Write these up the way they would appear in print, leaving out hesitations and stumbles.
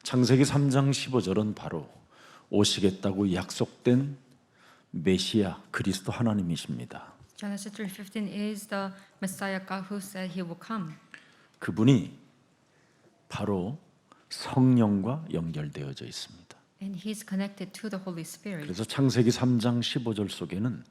창세기 3장 15절은 바로 오시겠다고 약속된 메시아 그리스도 하나님이십니다. Genesis 3:15 is the Messiah God who said he will come. 그분이 바로 성령과 연결되어져 있습니다. And he's connected to the Holy Spirit. 그래서 창세기 3장 15절 속에는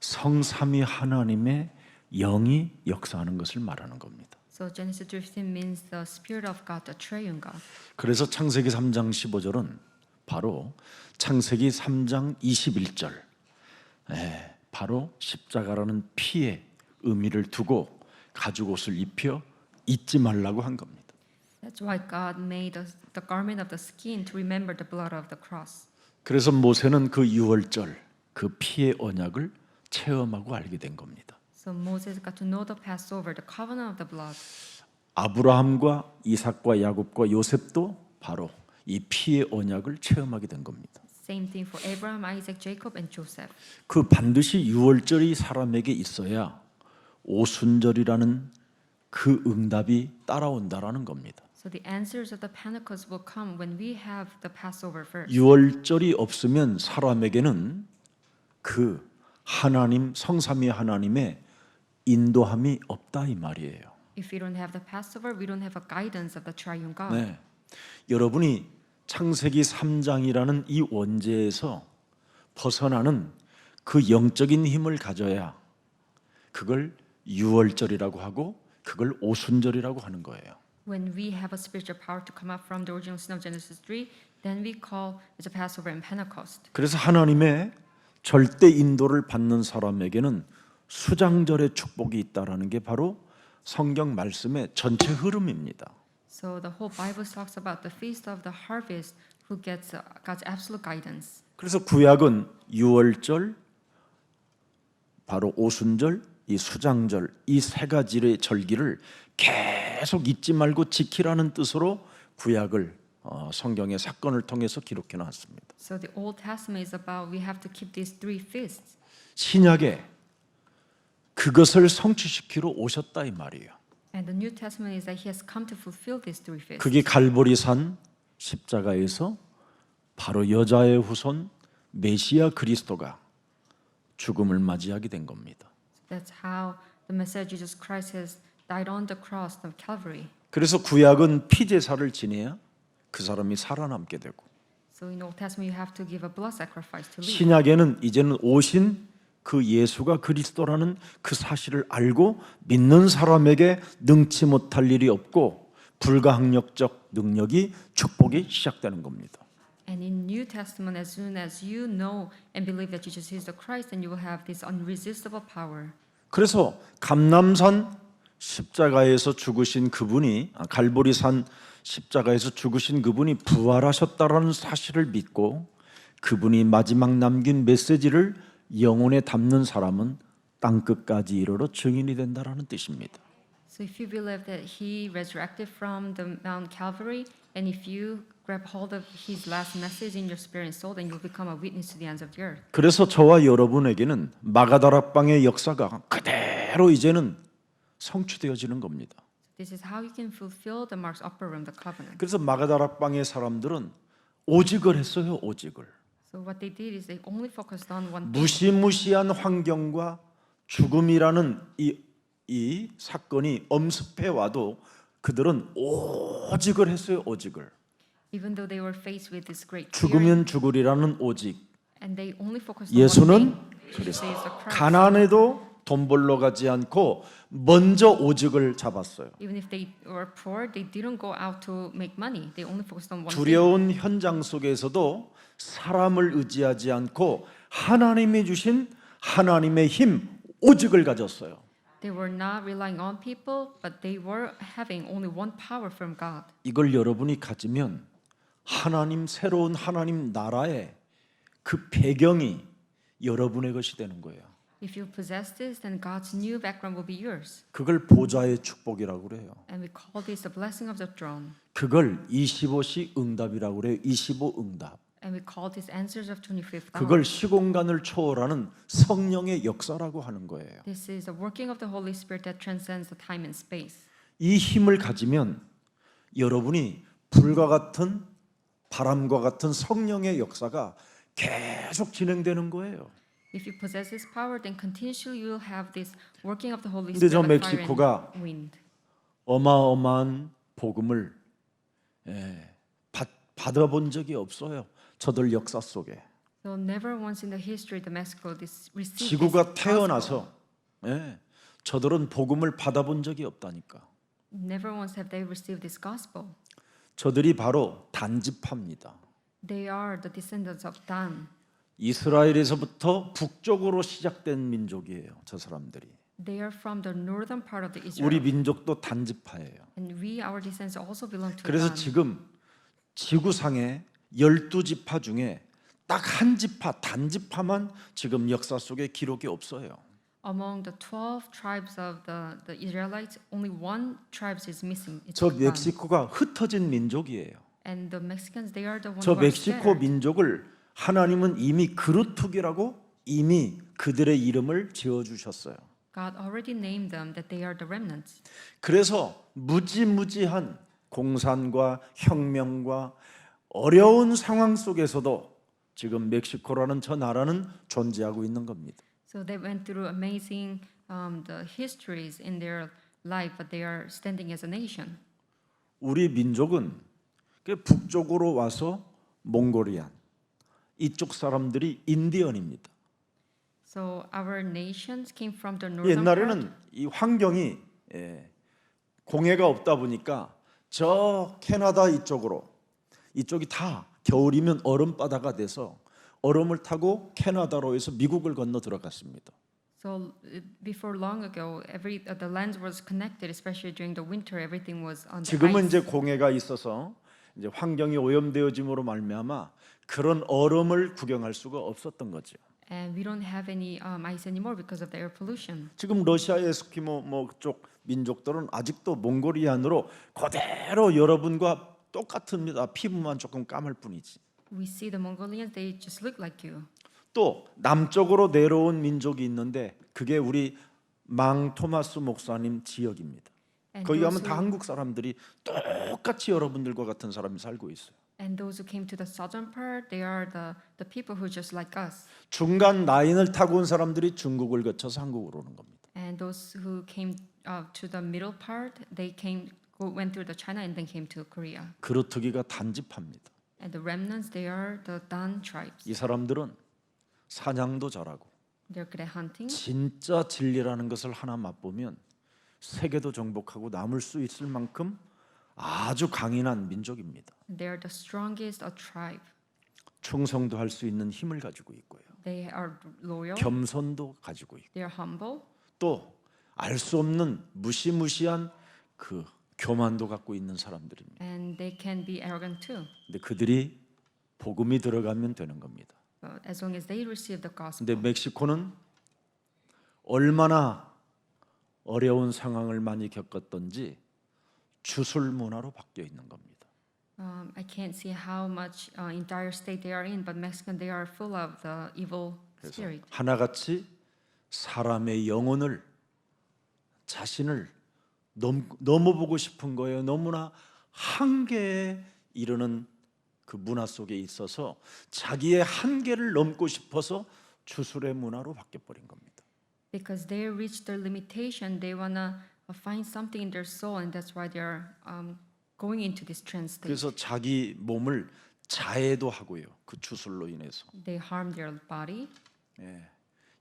성삼위 하나님의 영이 역사하는 것을 말하는 겁니다. So Genesis 3:15 means the Spirit of God, the Triune God. 그래서 창세기 3장 15절은 바로 창세기 3장 21절 바로 십자가라는 피의 의미를 두고 가죽 옷을 입혀 잊지 말라고 한 겁니다. That's why God made the garment of the skin to remember the blood of the cross. 그래서 모세는 그 유월절 그 피의 언약을 체험하고 알게 된 겁니다. So Moses got to know the Passover, the covenant of the blood. 아브라함과 이삭과 야곱과 요셉도 바로 이 피의 언약을 체험하게 된 겁니다. Same thing for Abraham, Isaac, Jacob, and Joseph. 그 반드시 유월절이 사람에게 있어야 오순절이라는 그 응답이 따라온다라는 겁니다. So the answers of the Pentecost will come when we have the Passover first. 유월절이 없으면 사람에게는 그 하나님 성삼위 하나님의 인도함이 없다 이 말이에요. If we don't have the Passover, we don't have a guidance of the Triune God. 네. 여러분이 창세기 3장이라는 이 원죄에서 벗어나는 그 영적인 힘을 가져야 그걸 유월절이라고 하고 그걸 오순절이라고 하는 거예요. When we have a spiritual power to come up from the original sin of Genesis 3, then we call it a Passover and Pentecost. 그래서 하나님의 절대 인도를 받는 사람에게는 수장절의 축복이 있다라는 게 바로 성경 말씀의 전체 흐름입니다. So the whole Bible talks about the feast of the harvest who gets God's absolute guidance. 그래서 구약은 유월절, 바로 오순절, 이 수장절 이 세 가지의 절기를 계속 잊지 말고 지키라는 뜻으로 구약을 성경의 사건을 통해서 기록해 놨습니다. So the Old Testament is about we have to keep these three feasts. 신약에 그것을 성취시키러 오셨다 이 말이에요. And the New Testament is that he has come to fulfill these three feasts. 그게 갈보리산 십자가에서 바로 여자의 후손 메시아 그리스도가 죽음을 맞이하게 된 겁니다. That's how the Messiah Jesus Christ has died on the cross of Calvary. 그래서 구약은 피제사를 지내야 그 사람이 살아남게 되고 So in Old Testament you have to give a blood sacrifice to live. 신약에는 이제는 오신 그 예수가 그리스도라는 그 사실을 알고 믿는 사람에게 능치 못할 일이 없고 불가항력적 능력이 축복이 시작되는 겁니다. And in New Testament, as soon as you know and believe that Jesus is the Christ, then you will have this unresistible power. 그래서 감람산 십자가에서 죽으신 그분이 갈보리산 십자가에서 죽으신 그분이 부활하셨다라는 사실을 믿고 그분이 마지막 남긴 메시지를 영혼에 담는 사람은 땅끝까지 이르러 증인이 된다라는 뜻입니다. So if you believe that he resurrected from the Mount Calvary, and if you grab hold of his last message in your spirit and soul, then you'll become a witness to the ends of the earth. 그래서 저와 여러분에게는 마가다락방의 역사가 그대로 이제는 성취되어지는 겁니다. This is how you can fulfill the Mark's upper room, the covenant. 그래서 마가다락방의 사람들은 오직을 했어요. 오직을. So what they did is they only focused on one thing. 무시무시한 환경과 죽음이라는 이 사건이 엄습해 와도 그들은 오직을 했어요. 오직을. Even though they were faced with this great fear, 죽으면 죽으리라는 오직. and they only focused on one 예수는 thing, 그리스도. Jesus is the Christ. 가난해도 돈 벌러 가지 않고 먼저 오직을 잡았어요. Even if they were poor, they didn't go out to make money. They only focused on one thing. 두려운 현장 속에서도 사람을 의지하지 않고 하나님이 주신 하나님의 힘 오직을 가졌어요. They were not relying on people, but they were having only one power from God. 이걸 여러분이 가지면 하나님 새로운 하나님 나라의 그 배경이 여러분의 것이 되는 거예요. If you possess this, then God's new background will be yours. 그걸 보좌의 축복이라고 그래요. And we call this the blessing of the throne. 그걸 25시 응답이라고 그래요. 25 응답. And we call this answers of 25th hour. 그걸 시공간을 초월하는 성령의 역사라고 하는 거예요. This is the working of the Holy Spirit that transcends the time and space. 이 힘을 가지면 여러분이 불과 같은 바람과 같은 성령의 역사가 계속 진행되는 거예요. If you possess this power, then continuously you will have this working of the Holy 근데 저 Spirit like fire 멕시코가 and wind. 어마어마한 복음을 받아본 적이 없어요. 저들 역사 속에. So never once in the history of Mexico this received 지구가 this 태어나서 gospel. 저들은 복음을 받아본 적이 없다니까. Never once have they received this gospel. 저들이 바로 단지파입니다. They are the descendants of Dan. 이스라엘에서부터 북쪽으로 시작된 민족이에요. 저 사람들이. They are from the northern part of the Israel. 우리 민족도 단지파예요. And we, our descendants, also belong to 그래서 Dan. 지금 지구상의 12지파 중에 딱 한 지파, 단지파만 지금 역사 속에 기록이 없어요. Among the 12 tribes of the Israelites, only one tribe is missing. It's 저 Dan. 멕시코가 흩어진 민족이에요. And the Mexicans, they are the ones 저 who are 멕시코 scattered. 민족을 하나님은 이미 그루트기라고 이미 그들의 이름을 지어 주셨어요. God already named them that they are the remnants. 그래서 무지무지한 공산과 혁명과 어려운 상황 속에서도 지금 멕시코라는 저 나라는 존재하고 있는 겁니다. So they went through amazing the histories in their life, but they are standing as a nation. 우리 민족은 그 북쪽으로 와서 몽골이안 이쪽 사람들이 인디언입니다. So our nations came from the northern 옛날에는 part. 이 환경이 공해가 없다 보니까 저 캐나다 이쪽이 다 겨울이면 얼음바다가 돼서 얼음을 타고 캐나다로 해서 미국을 건너 들어갔습니다. So before long ago, the land was connected, especially during the winter. Everything was on the 지금은 ice. 이제 공해가 있어서 이제 환경이 오염되어짐으로 말미암아 그런 얼음을 구경할 수가 없었던 거죠. And we don't have any ice anymore because of the air pollution. 지금 러시아 에스키모 그쪽 민족들은 아직도 몽골이안으로 그대로 여러분과 똑같습니다. 피부만 조금 까mal 뿐이지. We see the Mongolians; they just look like you. 또 남쪽으로 내려온 민족이 있는데 그게 우리 망 토마스 목사님 지역입니다. And 거기 those 가면 다 한국 사람들이 똑같이 여러분들과 같은 사람이 살고 있어요. And those who came to the southern part, they are the people who are just like us. 중간 라인을 타고 온 사람들이 중국을 거쳐서 한국으로 오는 겁니다. And those who came to the middle part, they went through the China and then came to Korea. 그루트기가 단지파입니다. And the remnants, they are the Dan tribes. 이 사람들은 사냥도 잘하고 They're good at hunting. 진짜 진리라는 것을 하나 맛보면 세계도 정복하고 남을 수 있을 만큼 아주 강인한 민족입니다. They are the strongest tribe. 충성도 할 수 있는 힘을 가지고 있고요. They are loyal. 겸손도 가지고 있고 They are humble. 또 알 수 없는 무시무시한 그 교만도 갖고 있는 사람들입니다. And they can be arrogant too. 근데 그들이 복음이 들어가면 되는 겁니다. But as long as they receive the gospel. 근데 멕시코는 얼마나 어려운 상황을 많이 겪었던지 주술 문화로 바뀌어 있는 겁니다. I can't see how much entire state they are in, but Mexican, they are full of the evil 그래서 spirit. 하나같이 사람의 영혼을 자신을 넘어보고 싶은 거예요. 너무나 한계에 이르는 그 문화 속에 있어서 자기의 한계를 넘고 싶어서 주술의 문화로 바뀌어 버린 겁니다. Because they reach their limitation, they wanna find something in their soul, and that's why they are going into this trance state. 그래서 자기 몸을 자해도 하고요. 그 주술로 인해서 They harm their body.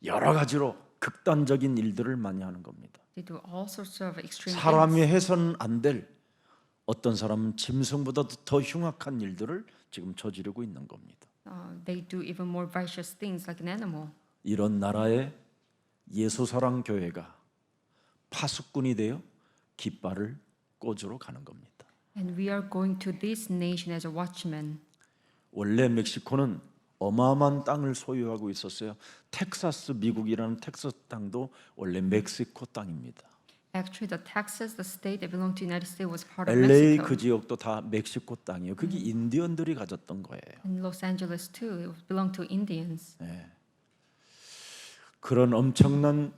여러 가지로 극단적인 일들을 많이 하는 겁니다. They do all sorts of extreme 사람이 things. 해서는 안 될 어떤 사람은 짐승보다도 더 흉악한 일들을 지금 저지르고 있는 겁니다. They do even more vicious things like an animal. 이런 나라의 예수사랑 교회가 파수꾼이 되어 깃발을 꽂으러 가는 겁니다. And we are going to this nation as a watchman. 원래 멕시코는 어마어마한 땅을 소유하고 있었어요. 텍사스 미국이라는 텍사스 땅도 원래 멕시코 땅입니다. Actually, the Texas, the state that belonged to the United States, was part of LA Mexico. 그 지역도 다 멕시코 땅이에요. 그게 인디언들이 가졌던 거예요. And Los Angeles too, it belonged to Indians. 그런 엄청난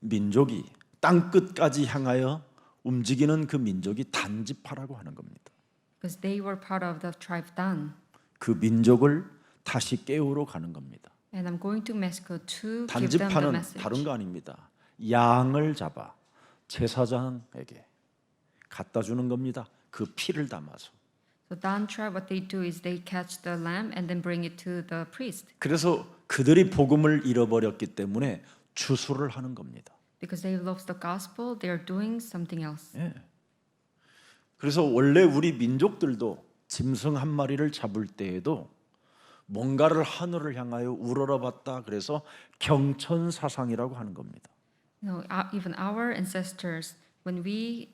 민족이 땅 끝까지 향하여 움직이는 그 민족이 단지파라고 하는 겁니다. Because they were part of the tribe Dan. 그 민족을 다시 깨우러 가는 겁니다. And I'm going to Mexico to give them the 단지파는 message. 다른 거 아닙니다. 양을 잡아 제사장에게 갖다 주는 겁니다. 그 피를 담아서. So Dan tribe, what they do is they catch the lamb and then bring it to the priest 그래서 그들이 복음을 잃어버렸기 때문에 주수를 하는 겁니다. because they lost the gospel. They are doing something else. 예. 그래서 원래 우리 민족들도 짐승 한 마리를 잡을 때에도 뭔가를 하늘을 향하여 우러러봤다. 그래서 경천사상이라고 하는 겁니다. No, even our ancestors, when we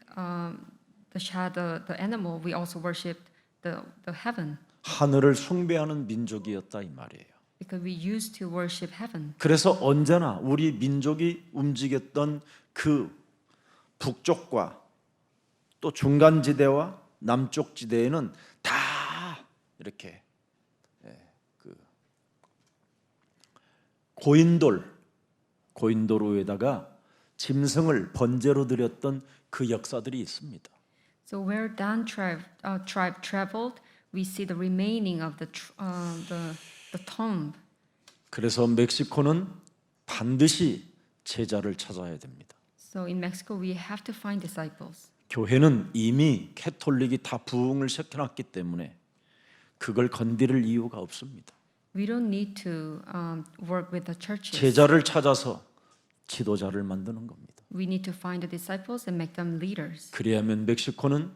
shot the animal, we also worshipped the heaven 하늘을 숭배하는 민족이었다 이 말이에요. because we used to worship heaven. 그래서 언제나 우리 민족이 움직였던 그 북쪽과 또 중간 지대와 남쪽 지대에는 다 이렇게 그 고인돌 위에다가 짐승을 번제로 드렸던 그 역사들이 있습니다. So where Dan tribe traveled, we see the remaining of the tomb. 그래서 멕시코는 반드시 제자를 찾아야 됩니다. So in Mexico, we have to find disciples. 교회는 이미 캐톨릭이 다 부흥을 시켜놨기 때문에 그걸 건드릴 이유가 없습니다. We don't need to work with the churches. 제자를 찾아서 지도자를 만드는 겁니다. We need to find the disciples and make them leaders. 그래야면 멕시코는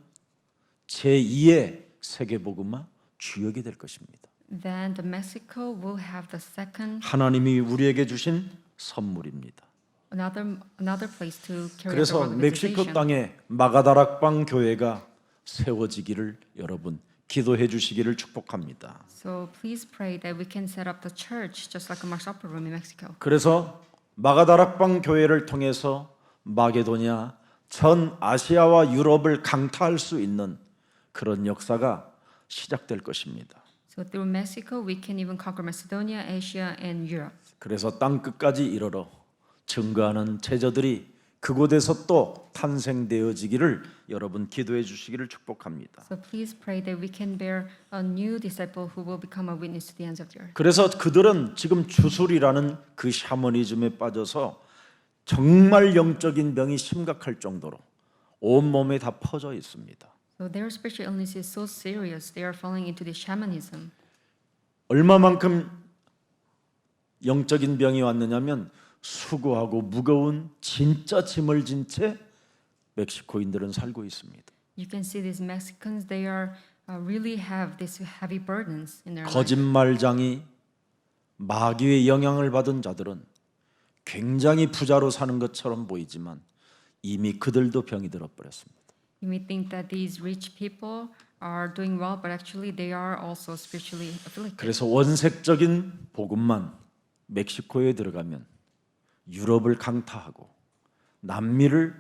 제2의 세계복음화 주역이 될 것입니다. Then the Mexico will have the second 하나님이 우리에게 주신 선물입니다. another place to carry 그래서 out the 멕시코 organization. 땅에 마가다락방 교회가 세워지기를 여러분 기도해 주시기를 축복합니다. So please pray that we can set up the church just like a Mark's Upper Room in Mexico. 그래서 마가다락방 교회를 통해서 마게도냐 전 아시아와 유럽을 강타할 수 있는 그런 역사가 시작될 것입니다. So through Mexico, we can even conquer Macedonia, Asia, and Europe. 그래서 땅 끝까지 이르러 증거하는 제자들이 그곳에서 또 탄생되어지기를 여러분 기도해 주시기를 축복합니다. So please pray that we can bear a new disciple who will become a witness to the ends of the earth. 그래서 그들은 지금 주술이라는 그 샤머니즘에 빠져서 정말 영적인 병이 심각할 정도로 온 몸에 다 퍼져 있습니다. So their spiritual illness is so serious, they are falling into this shamanism. 얼마만큼 영적인 병이 왔느냐면 수고하고 무거운 진짜 짐을 진 채 멕시코인들은 살고 있습니다. You can see these Mexicans, they are really have these heavy burdens in their life. 거짓말장이 마귀의 영향을 받은 자들은 굉장히 부자로 사는 것처럼 보이지만 이미 그들도 병이 들어버렸습니다. You may think that these rich people are doing well, but actually they are also spiritually afflicted. 그래서 원색적인 복음만 멕시코에 들어가면 유럽을 강타하고 남미를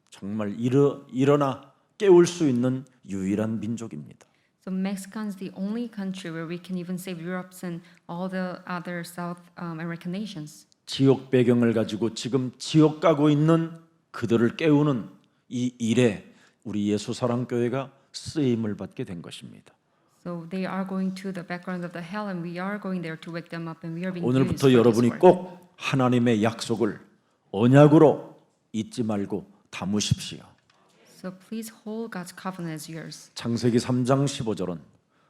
정말 일어나 깨울 수 있는 유일한 민족입니다. So Mexicans, the only country where we can even save Europe and all the other South American nations. 지역 배경을 가지고 지금 지옥 가고 있는 그들을 깨우는 이 일에 우리 예수사랑교회가 쓰임을 받게 된 것입니다. So they are going to the background of the hell, and we are going there to wake them up, and we are being used 오늘부터 for this 여러분이 work. 꼭 하나님의 약속을 언약으로 잊지 말고 담으십시오. So please hold God's covenant as yours. 창세기 3장 15절은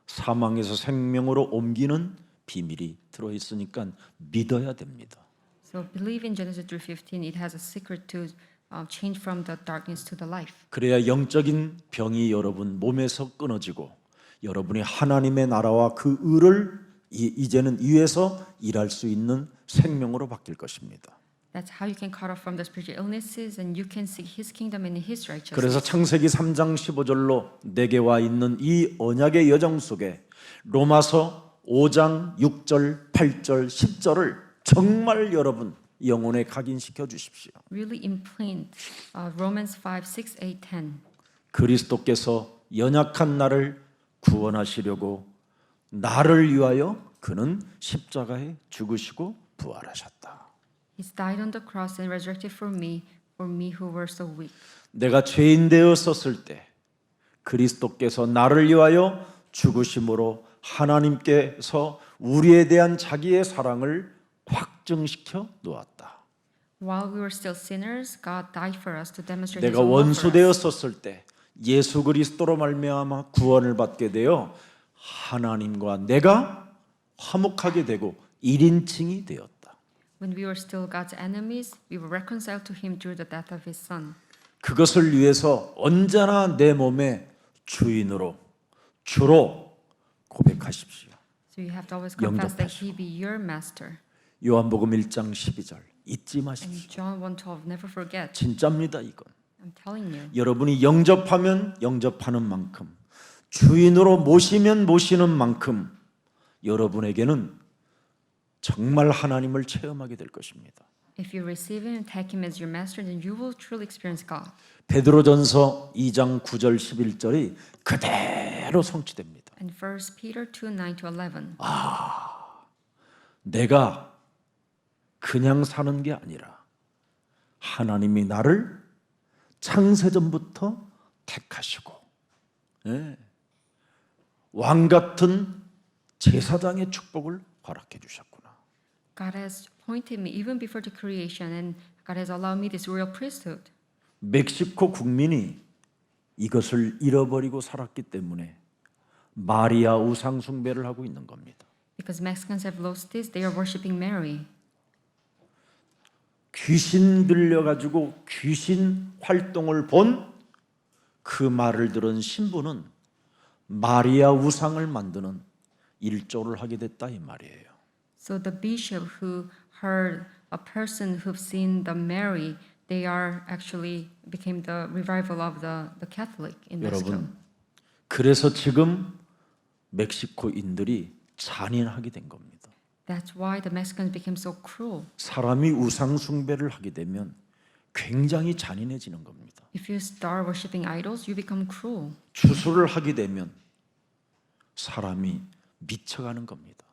사망에서 생명으로 옮기는 비밀이 들어 있으니까 믿어야 됩니다. So believe in Genesis 3:15. It has a secret to change from the darkness to the life. 그래야 영적인 병이 여러분 몸에서 끊어지고 여러분이 하나님의 나라와 그 의를 이제는 위에서 일할 수 있는 생명으로 바뀔 것입니다. That's how you can cut off from the spiritual illnesses, and you can seek His kingdom and His righteousness. 그래서 창세기 3장 15절로 내게 와 있는 이 언약의 여정 속에 로마서 5장 6절, 8절, 10절을 정말 여러분 영혼에 각인시켜 주십시오. Really implant Romans 5, 6, 8, 10. 그리스도께서 연약한 나를 구원하시려고 나를 위하여 그는 십자가에 죽으시고 부활하셨다. He died on the cross and resurrected for me who were so weak. 내가 죄인 되었었을 때 그리스도께서 나를 위하여 죽으심으로 하나님께서 우리에 대한 자기의 사랑을 확증시켜 놓았다. While we were still sinners, God died for us to demonstrate His 내가 love for us. 원수되었었을 때 예수 그리스도로 말미암아 구원을 받게 되어 하나님과 내가 화목하게 되고 1인칭이 되었다. When we were still God's enemies, we were reconciled to Him through the death of His Son. 그것을 위해서 언제나 내 몸의 주인으로 주로 고백하십시오. So you have to always confess that 영접하시고. He be your master. 요한복음 1장 12절 잊지 And 마십시오. John 1:12, never forget. 진짜입니다 이건. I'm telling you. 여러분이 영접하면 영접하는 만큼 주인으로 모시면 모시는 만큼 여러분에게는 정말 하나님을 체험하게 될 것입니다. If you receive Him and take Him as your master, then you will truly experience God. 베드로전서 2장 9절 11절이 그대로 성취됩니다. And 1 Peter 2:9-11. 내가 그냥 사는 게 아니라 하나님이 나를 창세전부터 택하시고 왕 같은 제사장의 축복을 허락해 주셨구나. God has appointed me even before the creation, and God has allowed me this royal priesthood. 멕시코 국민이 이것을 잃어버리고 살았기 때문에 마리아 우상 숭배를 하고 있는 겁니다. Because Mexicans have lost this, they are worshiping Mary. 귀신 들려가지고 귀신 활동을 본 그 말을 들은 신부는 마리아 우상을 만드는 일조를 하게 됐다 이 말이에요. So the bishop who heard a person who've seen the Mary, they are actually became the revival of the Catholic in Mexico. 여러분, 그래서 지금 멕시코인들이 잔인하게 된 겁니다. That's why the Mexicans became so cruel. 사람이 우상 숭배를 하게 되면 굉장히 잔인해지는 겁니다. If you start worshiping idols, you become cruel. 추수를 하게 되면 사람이 미쳐가는 겁니다.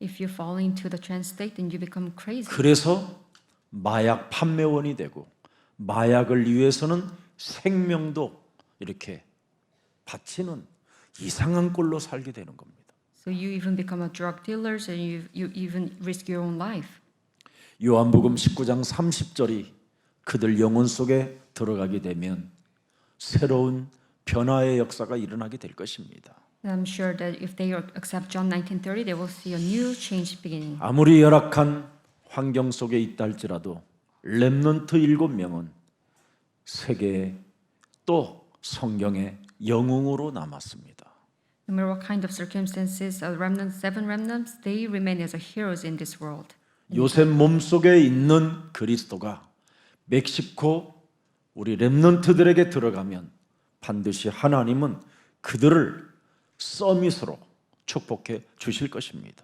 If you fall into the trance state, then you become crazy. 그래서 마약 판매원이 되고 마약을 위해서는 생명도 이렇게 바치는 이상한 꼴로 살게 되는 겁니다. So you even become a drug dealer, and you even risk your own life. 요한복음 19장 30절이 그들 영혼 속에 들어가게 되면 새로운 변화의 역사가 일어나게 될 것입니다. And I'm sure that if they accept John 19:30, they will see a new change beginning. 아무리 열악한 환경 속에 있다 할지라도 렘넌트 7명은 세계에 또 성경의 영웅으로 남았습니다. No matter what kind of circumstances, seven remnants, they remain as heroes in this world. 요셉 몸속에 있는 그리스도가 멕시코 우리 렘넌트들에게 들어가면 반드시 하나님은 그들을 서밋으로 축복해 주실 것입니다.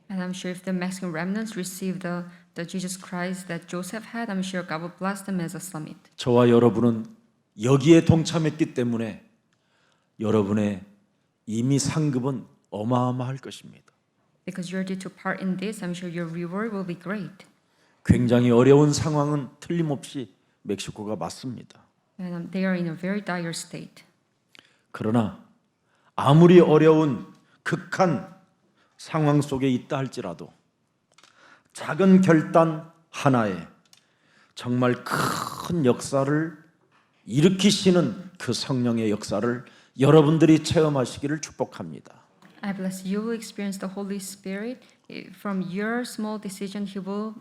And I'm sure if the Mexican remnants receive the Jesus Christ that Joseph had, I'm sure God will bless them as a summit. 저와 여러분은 여기에 동참했기 때문에 여러분의 이미 상급은 어마어마할 것입니다. Because you're due to part in this, I'm sure your reward will be great. 굉장히 어려운 상황은 틀림없이 멕시코가 맞습니다. And they are in a very dire state. 그러나 아무리 어려운 극한 상황 속에 있다 할지라도 작은 결단 하나에 정말 큰 역사를 일으키시는 그 성령의 역사를 여러분들이 체험하시기를 축복합니다. I bless you will experience the Holy Spirit. From your small decision, He will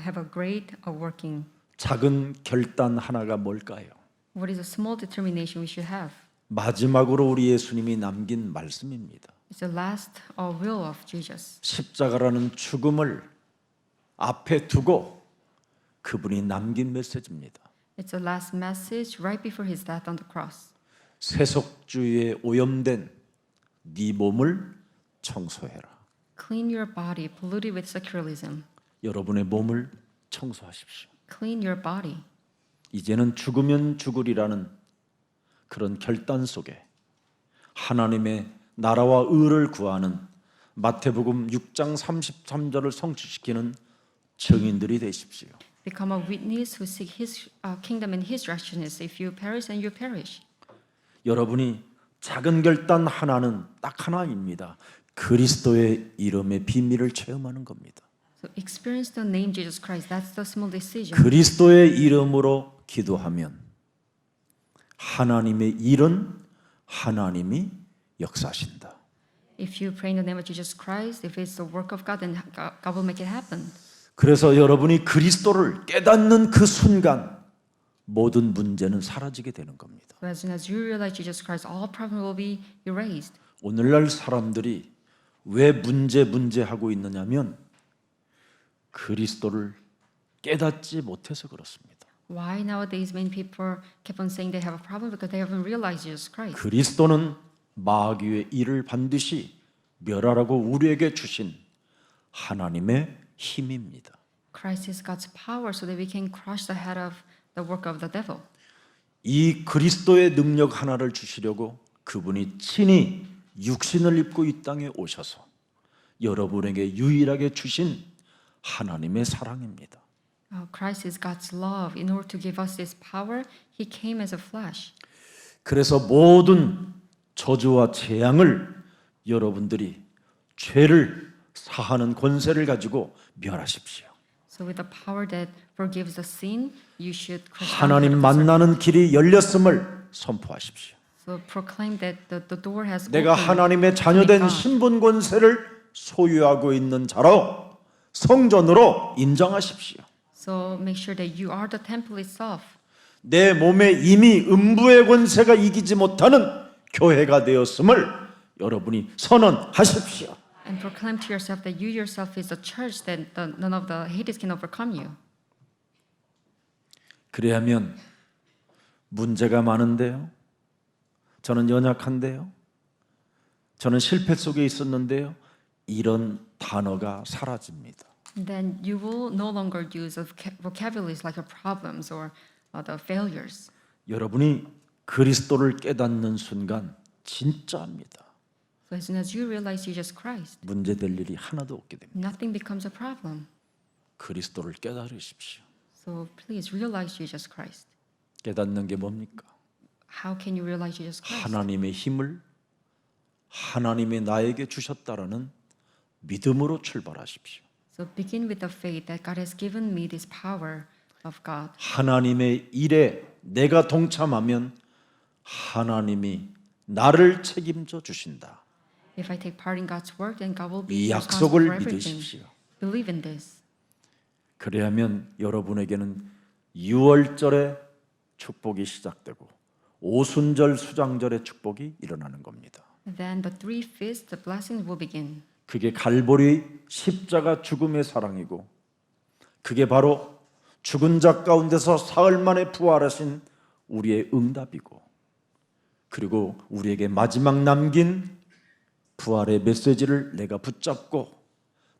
have a great working. 작은 결단 하나가 뭘까요? What is a small determination we should have? 마지막으로 우리 예수님이 남긴 말씀입니다. It's the last will of Jesus. 십자가라는 죽음을 앞에 두고 그분이 남긴 메시지입니다. It's the last message right before His death on the cross. 세속주의에 오염된 네 몸을 청소해라. Clean your body polluted with secularism. 여러분의 몸을 청소하십시오. Clean your body. 이제는 죽으면 죽으리라는 그런 결단 속에 하나님의 나라와 의를 구하는 마태복음 6장 33절을 성취시키는 증인들이 되십시오. Become a witness who seek His kingdom and His righteousness. If you perish, then you perish. 여러분이 작은 결단 하나는 딱 하나입니다. 그리스도의 이름의 비밀을 체험하는 겁니다. So experience the name Jesus Christ. That's the small decision. 그리스도의 이름으로 기도하면 하나님의 일은 하나님이 역사하신다. If you pray in the name of Jesus Christ, if it's the work of God, then God will make it happen. 그래서 여러분이 그리스도를 깨닫는 그 순간 모든 문제는 사라지게 되는 겁니다. So as soon as you realize Jesus Christ, all problems will be erased. 오늘날 사람들이 왜 문제하고 있느냐면 그리스도를 깨닫지 못해서 그렇습니다. Why nowadays many people keep on saying they have a problem because they haven't realized Jesus Christ. 그리스도는 마귀의 일을 반드시 멸하라고 우리에게 주신 하나님의 힘입니다. Christ is God's power so that we can crush the head of the work of the devil. 이 그리스도의 능력 하나를 주시려고 그분이 친히 육신을 입고 이 땅에 오셔서 여러분에게 유일하게 주신 하나님의 사랑입니다. Christ is God's love. In order to give us this power, He came as a flesh. 그래서 모든 저주와 재앙을 여러분들이 죄를 사하는 권세를 가지고 멸하십시오. So with the power that forgives the sin, you should crush down 하나님 the serpent. 만나는 길이 열렸음을 선포하십시오. So proclaim that the door has 내가 opened. 하나님의 자녀된 God. 신분 권세를 소유하고 있는 자로 성전으로 인정하십시오. So make sure that you are the temple itself. 내 몸에 이미 음부의 권세가 이기지 못하는 교회가 되었음을 여러분이 선언하십시오. And proclaim to yourself that you yourself is a church that none of the Hades can overcome you. 그래야면 문제가 많은데요. 저는 연약한데요. 저는 실패 속에 있었는데요. 이런 단어가 사라집니다. Then you will no longer use vocabularies like your problems or the failures. 여러분이 그리스도를 깨닫는 순간 진짜입니다. So as soon as you realize Jesus Christ, 문제될 일이 하나도 없게 됩니다. nothing becomes a problem. 그리스도를 깨달으십시오. So please realize Jesus Christ. 깨닫는 게 뭡니까? How can you realize Jesus Christ? 하나님의 힘을 하나님이 나에게 주셨다라는 믿음으로 출발하십시오. So begin with the faith that God has given me this power of God. 하나님의 일에 내가 동참하면 하나님이 나를 책임져 주신다. If I take part in God's work, then God will 이 be responsible for 약속을 everything. 믿으십시오. Believe in this. 그래야면 여러분에게는 6월절의 축복이 시작되고 오순절 수장절의 축복이 일어나는 겁니다. Then the 3 feasts, the blessings will begin. 그게 갈보리 십자가 죽음의 사랑이고 그게 바로 죽은 자 가운데서 사흘 만에 부활하신 우리의 응답이고 그리고 우리에게 마지막 남긴 부활의 메시지를 내가 붙잡고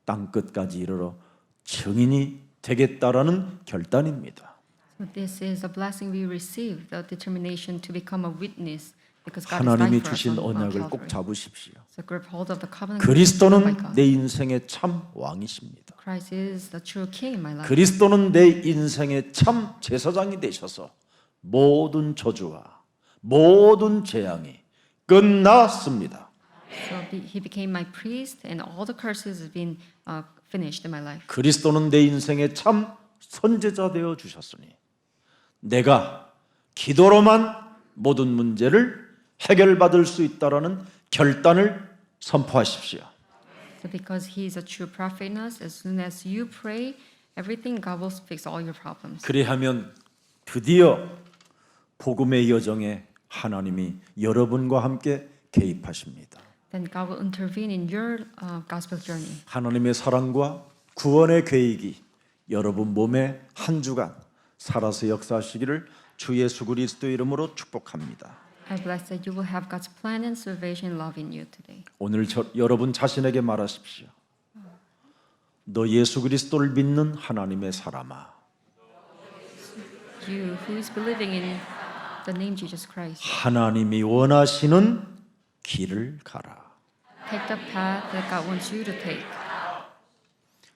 땅끝까지 이르러 증인이 되겠다라는 결단입니다. So this is a blessing we receive, the determination to become a witness because God has 하나님이 died for us 주신 on Mount 언약을 꼭 Calvary. 잡으십시오. So grab hold of the covenant given by 그리스도는 God. 내 인생의 참 왕이십니다. Christ is the true King in my life. 그리스도는 내 인생의 참 제사장이 되셔서 모든 저주와 모든 재앙이 끝났습니다. So he became my priest, and all the curses have been finished in my life. 그리스도는 내 인생의 참 선제자 되어 주셨으니 내가 기도로만 모든 문제를 해결받을 수 있다라는 결단을 선포하십시오. So because he is a true prophet in us, as soon as you pray, everything God will fix all your problems. 그리하면 드디어 복음의 여정에 하나님이 여러분과 함께 개입하십니다. Then God will intervene in your gospel journey. 하나님의 사랑과 구원의 계획이 여러분 몸에 한 주간 살아서 역사하시기를 주 예수 그리스도 이름으로 축복합니다. I bless that you will have God's plan and salvation and love in you today. 오늘 여러분 자신에게 말하십시오. 너 예수 그리스도를 믿는 하나님의 사람아. You who is believing in the name Jesus Christ, 하나님이 원하시는 길을 가라. take the path that God wants you to take.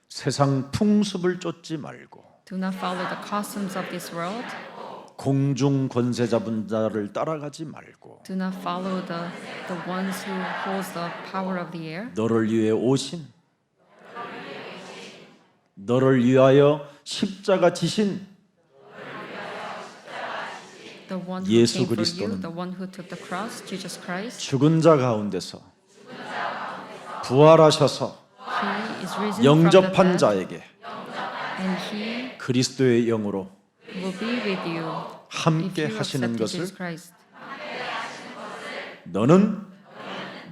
세상 풍습을 쫓지 말고 Do not follow the customs of this world. 공중 권세 잡은 자를 따라가지 말고 Do not follow the ones who holds the power of the air. 너를 위해 오신 너를 위하여 십자가 지신 The one who 예수 came for you, 그리스도는 the one who took the cross, Jesus Christ. 죽은 자 가운데서 부활하셔서 He is risen from the 영접한 dead, 자에게 and He 그리스도의 영으로 will be with you if 함께 you 하시는 accept 것을 Jesus Christ. 너는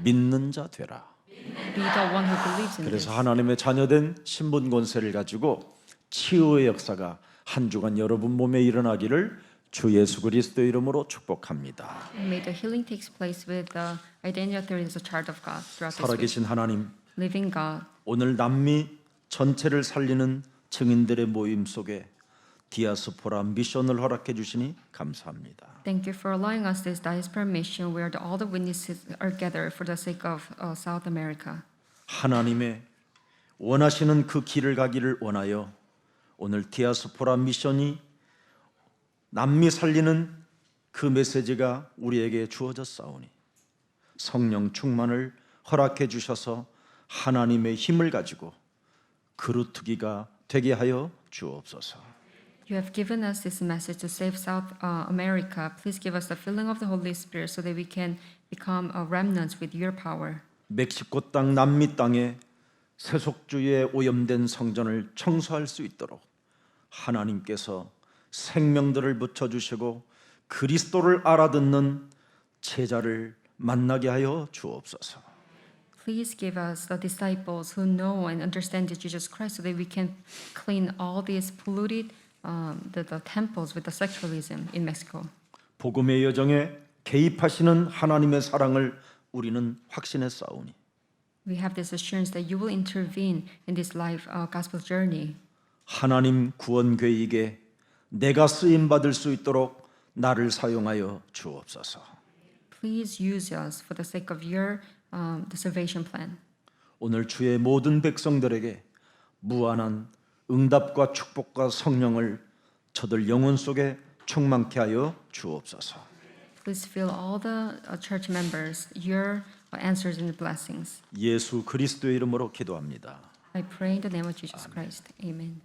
믿는 자 되라. Be the one who believes in this. 그래서 하나님의 자녀된 신분 권세를 가지고 치유의 역사가 한 주간 여러분 몸에 일어나기를 주 예수 그리스도의 이름으로 축복합니다. And may the healing takes place with the identity authority as a child of God throughout this week. 살아계신 하나님, Living God, 오늘 남미 전체를 살리는 증인들의 모임 속에 디아스포라 미션을 허락해 주시니 감사합니다. thank you for allowing us this diaspora mission where all the witnesses are gathered for the sake of South America. 하나님의 원하시는 그 길을 가기를 원하여 오늘 디아스포라 미션이 남미 살리는 그 메시지가 우리에게 주어졌사오니 성령 충만을 허락해 주셔서 하나님의 힘을 가지고 그루트기가 되게 하여 주옵소서. You have given us this message to save South America. Please give us the filling of the Holy Spirit so that we can become remnants with your power. 멕시코 땅 남미 땅에 세속주의에 오염된 성전을 청소할 수 있도록 하나님께서 생명들을 붙여주시고 그리스도를 알아듣는 제자를 만나게 하여 주옵소서. Please give us the disciples who know and understand Jesus Christ so that we can clean all these polluted the temples with the secularism in Mexico. 복음의 여정에 개입하시는 하나님의 사랑을 우리는 확신했사오니 We have this assurance that you will intervene in this life gospel journey. 하나님 구원 계획에 내가 쓰임 받을 수 있도록 나를 사용하여 주옵소서. Please use us for the sake of your the salvation plan. 오늘 주의 모든 백성들에게 무한한 응답과 축복과 성령을 저들 영혼 속에 충만케 하여 주옵소서. Please fill all the church members your answers and blessings. 예수 그리스도의 이름으로 기도합니다. I pray in the name of Jesus Christ. Amen.